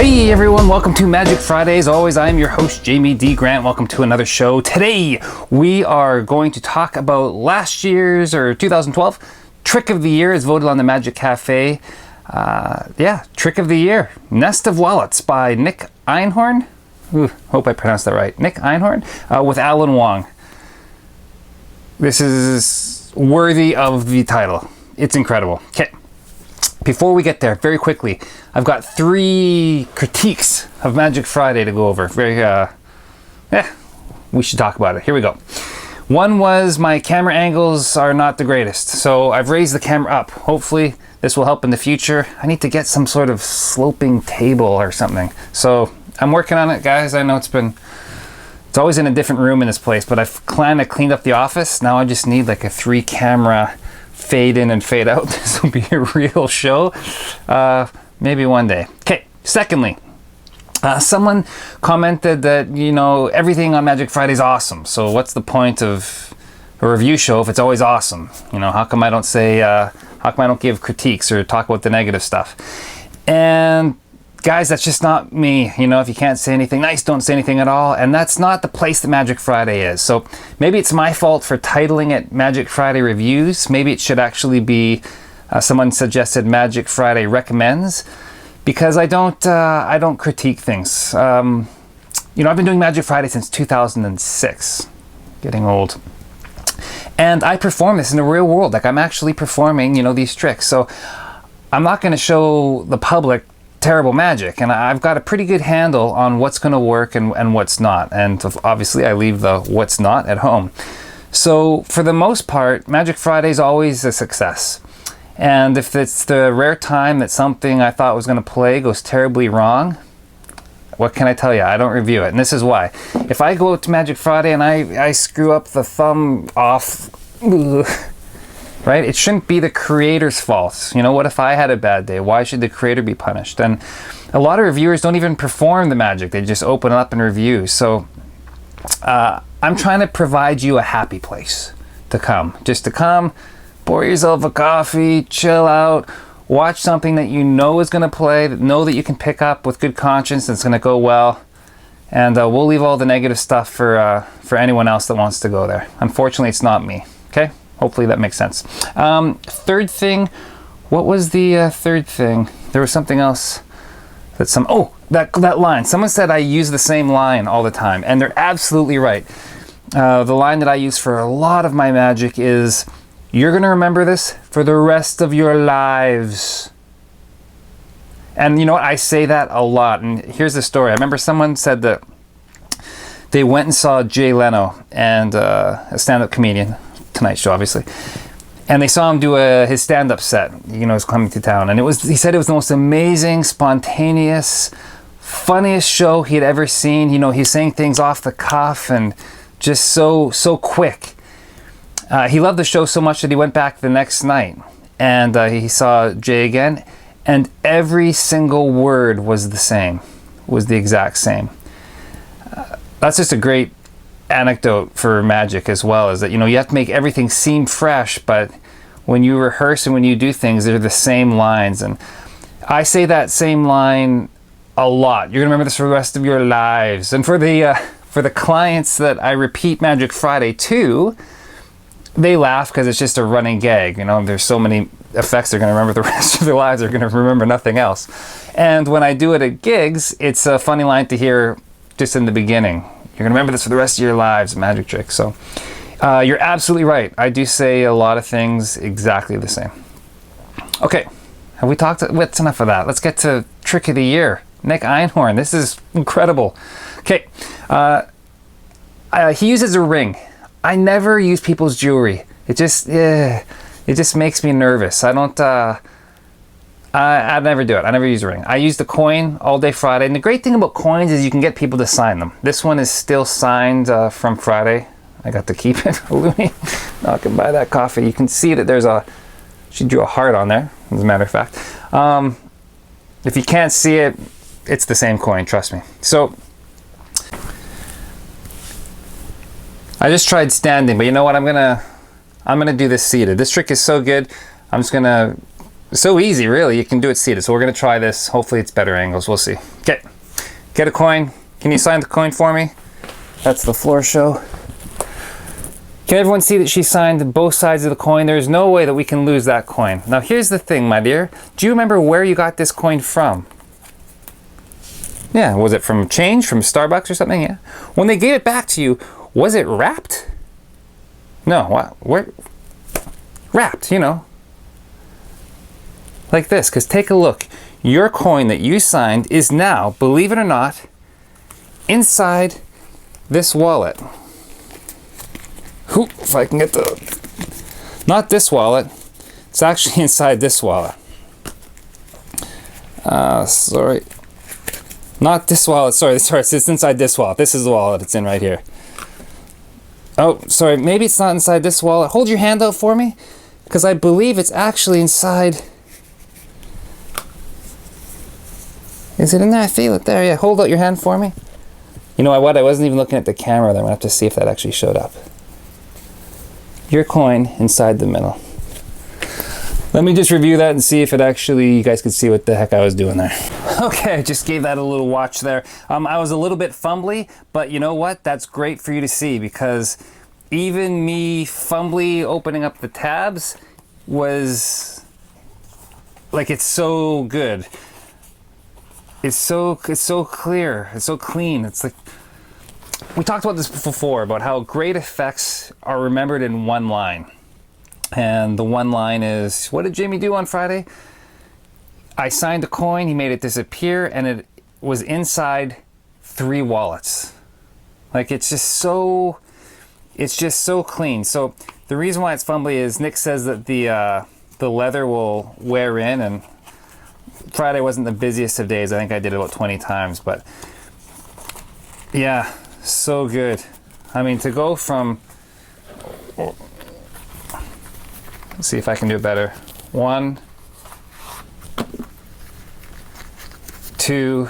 Hey everyone, welcome to Magic Friday. As always, I'm your host, Jamie D. Grant. Welcome to another show. Today, we are going to talk about last year's, or 2012, Trick of the Year as voted on the Magic Cafe. Trick of the Year, Nest of Wallets by Nick Einhorn. Hope I pronounced that right. Nick Einhorn, with Alan Wong. This is worthy of the title. It's incredible. Okay. Before we get there, very quickly, I've got 3 critiques of Magic Friday to go over. We should talk about it. Here we go. One was my camera angles are not the greatest, so I've raised the camera up. Hopefully this will help in the future. I need to get some sort of sloping table or something. So I'm working on it, guys. I know it's always in a different room in this place, but I've kind of cleaned up the office. Now I just need like a 3 camera fade in and fade out. This will be a real show. Maybe one day. Okay, secondly, someone commented that, everything on Magic Friday is awesome. So what's the point of a review show if it's always awesome? How come I don't give critiques or talk about the negative stuff? And guys, that's just not me. If you can't say anything nice, don't say anything at all. And that's not the place that Magic Friday is. So maybe it's my fault for titling it Magic Friday Reviews. Maybe it should actually be, someone suggested Magic Friday Recommends, because I don't critique things. I've been doing Magic Friday since 2006. Getting old. And I perform this in the real world. Like, I'm actually performing, these tricks. So I'm not going to show the public terrible magic, and I've got a pretty good handle on what's going to work and what's not, and obviously I leave the what's not at home. So for the most part, Magic Friday is always a success, and if it's the rare time that something I thought was going to play goes terribly wrong, what can I tell you? I don't review it, and this is why. If I go to Magic Friday and I screw up the thumb off, right? It shouldn't be the creator's fault. What if I had a bad day? Why should the creator be punished? And a lot of reviewers don't even perform the magic. They just open it up and review. So I'm trying to provide you a happy place to come. Just to come, pour yourself a coffee, chill out, watch something that you know is going to play, that you can pick up with good conscience, and it's going to go well. And we'll leave all the negative stuff for anyone else that wants to go there. Unfortunately, it's not me. Okay? Hopefully that makes sense. Third thing, what was the third thing? There was something else that line. Someone said I use the same line all the time, and they're absolutely right. The line that I use for a lot of my magic is, you're going to remember this for the rest of your lives. And you know what? I say that a lot. And here's the story. I remember someone said that they went and saw Jay Leno, and a stand-up comedian, Tonight Show, obviously, and they saw him do his stand-up set. He's coming to town, and he said it was the most amazing, spontaneous, funniest show he had ever seen. He's saying things off the cuff and just so quick. He loved the show so much that he went back the next night, and he saw Jay again, and every single word was the exact same. That's just a great anecdote for magic as well, is that you have to make everything seem fresh, but when you rehearse and when you do things, they're the same lines. And I say that same line a lot. You're gonna remember this for the rest of your lives. And for the clients that I repeat Magic Friday to, they laugh because it's just a running gag. There's so many effects they're gonna remember the rest of their lives. They're gonna remember nothing else. And when I do it at gigs, it's a funny line to hear just in the beginning. You're going to remember this for the rest of your lives, magic trick. So you're absolutely right. I do say a lot of things exactly the same. Okay, have we talked? What's enough of that? Let's get to Trick of the Year. Nick Einhorn. This is incredible. Okay, he uses a ring. I never use people's jewelry. It just makes me nervous. I never do it. I never use a ring. I use the coin all day Friday. And the great thing about coins is you can get people to sign them. This one is still signed from Friday. I got to keep it. Looney. Now I can buy that coffee. You can see that she drew a heart on there, as a matter of fact. If you can't see it, it's the same coin, trust me. So I just tried standing, but you know what? I'm gonna do this seated. This trick is so good. I'm just gonna So easy, really. You can do it seated. So we're going to try this. Hopefully it's better angles. We'll see. Okay. Get a coin. Can you sign the coin for me? That's the floor show. Can everyone see that she signed both sides of the coin? There's no way that we can lose that coin. Now here's the thing, my dear. Do you remember where you got this coin from? Yeah, was it from change, from Starbucks or something? Yeah. When they gave it back to you, was it wrapped? No, what? Where? Wrapped, you know. Like this, because take a look. Your coin that you signed is now, believe it or not, inside this wallet. Oop, if I can get the... Not this wallet. It's actually inside this wallet. Sorry. Not this wallet. Sorry. It's inside this wallet. This is the wallet it's in right here. Oh, sorry. Maybe it's not inside this wallet. Hold your hand out for me, because I believe it's actually inside... Is it in there? I feel it there. Yeah, hold out your hand for me. You know what? I wasn't even looking at the camera there. I'm going to have to see if that actually showed up. Your coin inside the middle. Let me just review that and see if it actually, you guys could see what the heck I was doing there. Okay, I just gave that a little watch there. I was a little bit fumbly, but you know what? That's great for you to see, because even me fumbly opening up the tabs was like, it's so good. It's so clear. It's so clean. It's like, we talked about this before, about how great effects are remembered in one line. And the one line is, what did Jamie do on Friday? I signed a coin, he made it disappear, and it was inside 3 wallets. Like, it's just so clean. So the reason why it's fumbly is Nick says that the leather will wear in, and Friday wasn't the busiest of days. I think I did it about 20 times, but yeah, so good. I mean, to go from, let's see if I can do it better. 1, 2,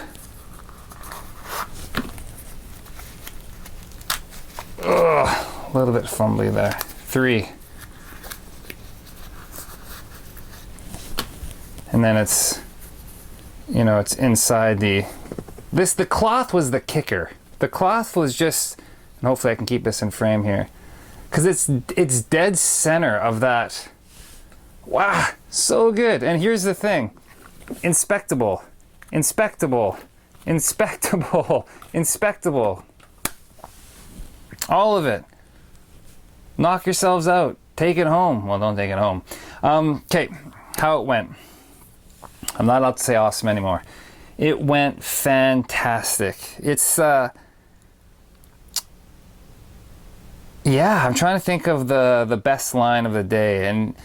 a little bit fumbly there. 3, and then it's, you know, it's inside the cloth was the kicker. The cloth was just, and hopefully I can keep this in frame here, because it's dead center of that. Wow, so good. And here's the thing. Inspectable, inspectable, inspectable, inspectable. All of it. Knock yourselves out. Take it home. Well, don't take it home. Okay, how it went. I'm not allowed to say awesome anymore. It went fantastic. It's, yeah, I'm trying to think of the best line of the day, and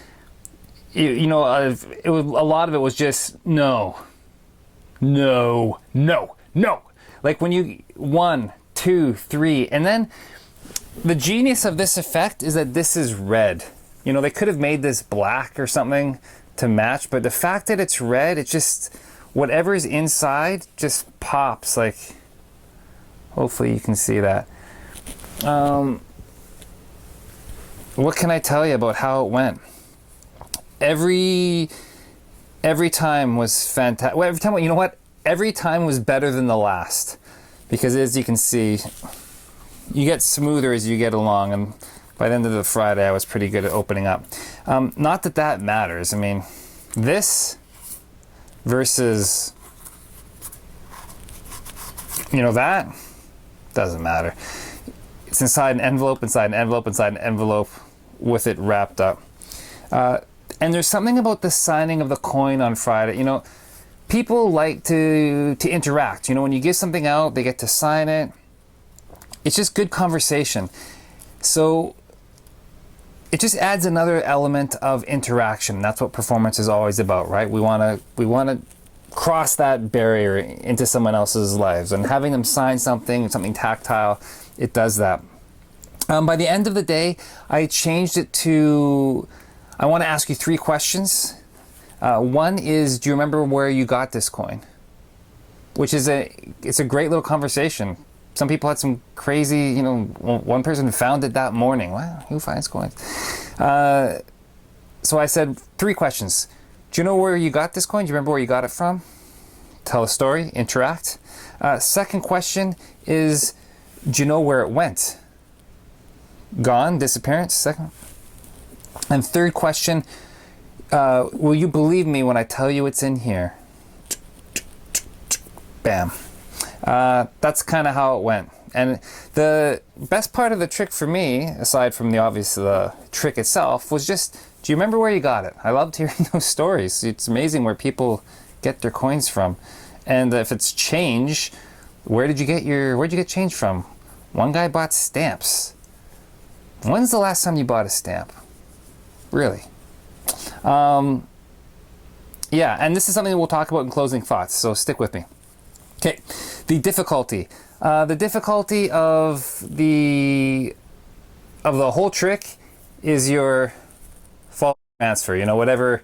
you know, a lot of it was just no. Like when you 1, 2, 3, and then the genius of this effect is that this is red. You know, they could have made this black or something to match, but the fact that it's red, it just, whatever's inside just pops. Like, hopefully you can see that. What can I tell you about how it went? Every time was fantastic. Well, every time, you know what? Every time was better than the last, because as you can see, you get smoother as you get along, and by the end of the Friday, I was pretty good at opening up. Not that that matters. I mean, this versus, you know, that doesn't matter. It's inside an envelope, inside an envelope, inside an envelope, with it wrapped up. And there's something about the signing of the coin on Friday. You know, people like to interact. You know, when you give something out, they get to sign it. It's just good conversation. So it just adds another element of interaction. That's what performance is always about, right? We want to cross that barrier into someone else's lives, and having them sign something tactile, it does that. By the end of the day, I changed it to, I want to ask you 3 questions. One is, do you remember where you got this coin? Which is it's a great little conversation. Some people had some crazy, you know, one person found it that morning. Wow, who finds coins? So I said 3 questions. Do you know where you got this coin? Do you remember where you got it from? Tell a story, interact. Second question is, do you know where it went? Gone, disappearance, second. And third question, will you believe me when I tell you it's in here? Bam. That's kind of how it went. And the best part of the trick for me, aside from the obvious trick itself, was just, do you remember where you got it? I loved hearing those stories. It's amazing where people get their coins from. And if it's change, where'd you get change from? One guy bought stamps. When's the last time you bought a stamp? Really? Yeah, and this is something that we'll talk about in closing thoughts, so stick with me. Okay, the difficulty. The difficulty of the whole trick is your false transfer. You know, whatever,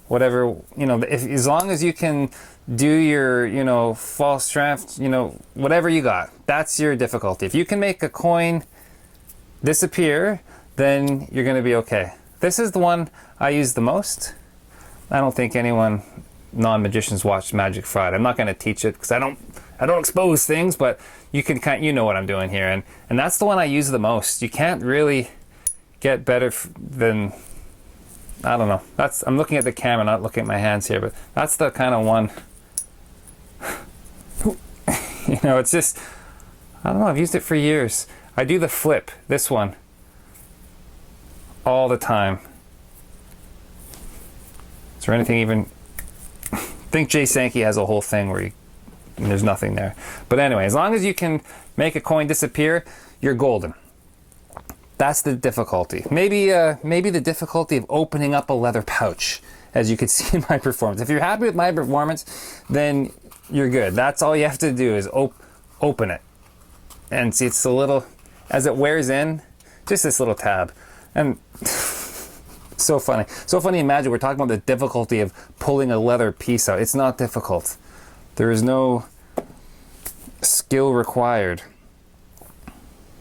you know, as long as you can do your, you know, false transfer, you know, whatever you got, that's your difficulty. If you can make a coin disappear, then you're going to be okay. This is the one I use the most. I don't think anyone non-magicians watch Magic Friday. I'm not going to teach it because I don't expose things, but you can you know what I'm doing here, and that's the one I use the most. You can't really get better than, I don't know. I'm looking at the camera, not looking at my hands here, but that's the kind of one. You know, it's just, I don't know. I've used it for years. I do the flip, this one, all the time. Is there anything even? I think Jay Sankey has a whole thing where there's nothing there. But anyway, as long as you can make a coin disappear, you're golden. That's the difficulty. Maybe the difficulty of opening up a leather pouch, as you could see in my performance. If you're happy with my performance, then you're good. That's all you have to do is open it. And see, it's a little, as it wears in, just this little tab. And so funny. So funny, imagine we're talking about the difficulty of pulling a leather piece out. It's not difficult. There is no skill required.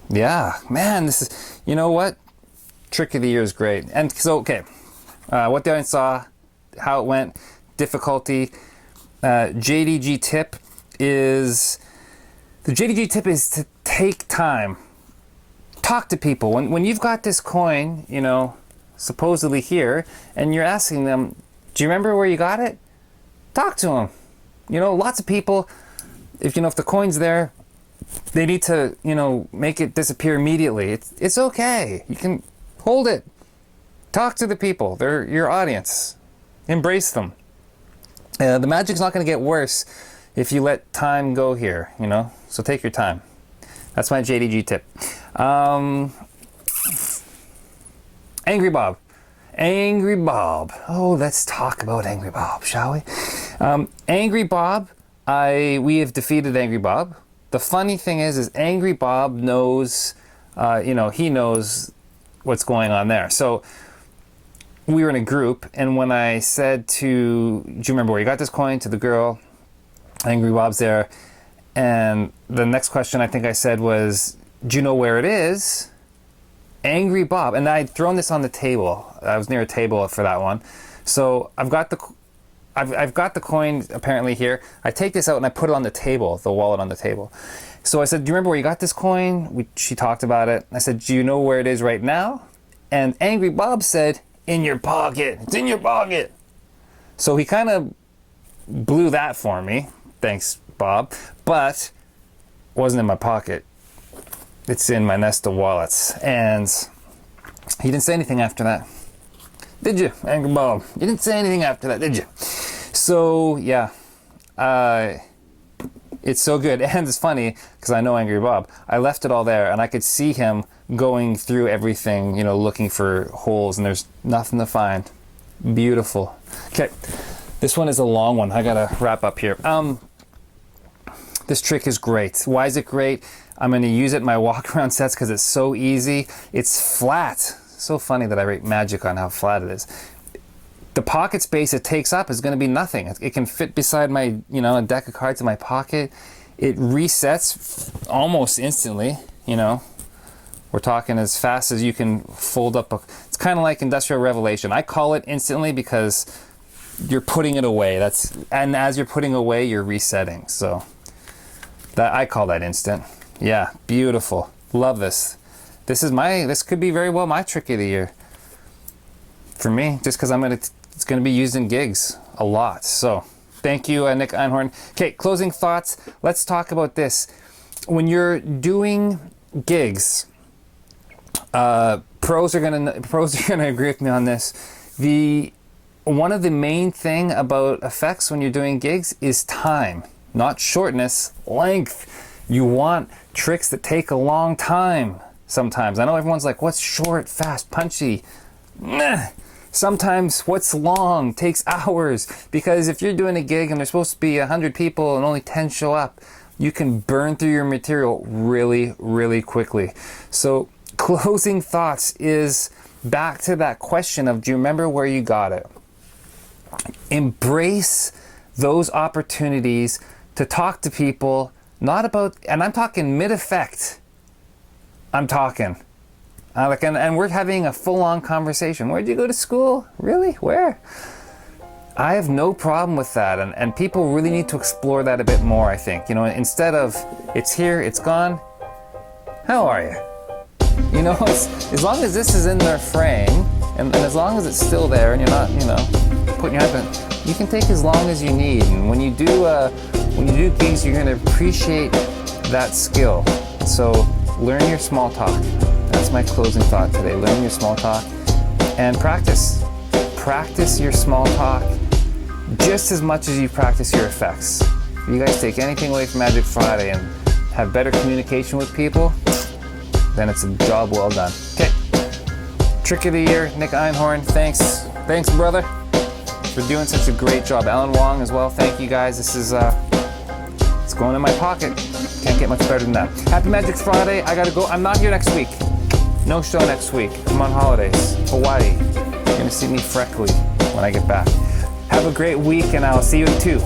Yeah, man, this is, you know what? Trick of the year is great. And so, okay, what the audience saw, how it went, difficulty. JDG tip is, the JDG tip is to take time. Talk to people. When you've got this coin, you know, supposedly here, and you're asking them, do you remember where you got it? Talk to them. You know, lots of people, if the coin's there, they need to, you know, make it disappear immediately. It's okay. You can hold it. Talk to the people. They're your audience. Embrace them. The magic's not going to get worse if you let time go here, you know? So take your time. That's my JDG tip. Angry Bob. Angry Bob. Oh, let's talk about Angry Bob, shall we? Angry Bob, we have defeated Angry Bob. The funny thing is Angry Bob knows, you know, he knows what's going on there. So we were in a group, and when I said do you remember where you got this coin, to the girl, Angry Bob's there, and the next question I think I said was, do you know where it is? Angry Bob, and I'd thrown this on the table. I was near a table for that one. So I've got the coin apparently here. I take this out and I put it on the table, the wallet on the table. So I said, do you remember where you got this coin? She talked about it. I said, do you know where it is right now? And Angry Bob said, in your pocket. It's in your pocket. So he kind of blew that for me. Thanks, Bob. But it wasn't in my pocket. It's in my nest of wallets. And he didn't say anything after that. Did you, Angry Bob? You didn't say anything after that, did you? So, yeah. It's so good. And it's funny, because I know Angry Bob. I left it all there, and I could see him going through everything, you know, looking for holes, and there's nothing to find. Beautiful. Okay, this one is a long one. I gotta wrap up here. This trick is great. Why is it great? I'm going to use it in my walk-around sets because it's so easy. It's flat. So funny that I rate magic on how flat it is. The pocket space it takes up is going to be nothing. It can fit beside my, you know, a deck of cards in my pocket. It resets almost instantly, you know. We're talking as fast as you can fold up. It's kind of like Industrial Revelation. I call it instantly because you're putting it away. And as you're putting away, you're resetting. So that, I call that instant. Yeah, beautiful. Love this. This could be very well my trick of the year for me, just because it's gonna be used in gigs a lot. So thank you, Nick Einhorn. Okay, closing thoughts. Let's talk about this. When you're doing gigs, pros are gonna agree with me on this. One of the main thing about effects when you're doing gigs is time, not shortness, length. You want tricks that take a long time sometimes. I know everyone's like, what's short, fast, punchy? Nah. Sometimes what's long takes hours, because if you're doing a gig and there's supposed to be 100 people and only 10 show up, you can burn through your material really, really quickly. So closing thoughts is back to that question of, do you remember where you got it? Embrace those opportunities to talk to people, not about, and I'm talking mid-effect. I'm talking. And we're having a full-on conversation. Where'd you go to school? Really? Where? I have no problem with that, and people really need to explore that a bit more, I think. You know, instead of, it's here, it's gone, how are you? You know, as long as this is in their frame, and as long as it's still there, and you're not, you know, putting your hand in, you can take as long as you need. And when you do gigs, you're going to appreciate that skill. So learn your small talk. That's my closing thought today. Learn your small talk and practice. Practice your small talk just as much as you practice your effects. If you guys take anything away from Magic Friday and have better communication with people, then it's a job well done. Okay. Trick of the year, Nick Einhorn. Thanks, brother, for doing such a great job. Alan Wong as well. Thank you guys. This is it's going in my pocket. Can't get much better than that. Happy Magic Friday. I gotta go. I'm not here next week. No show next week. I'm on holidays. Hawaii. You're gonna see me freckly when I get back. Have a great week, and I'll see you at 2.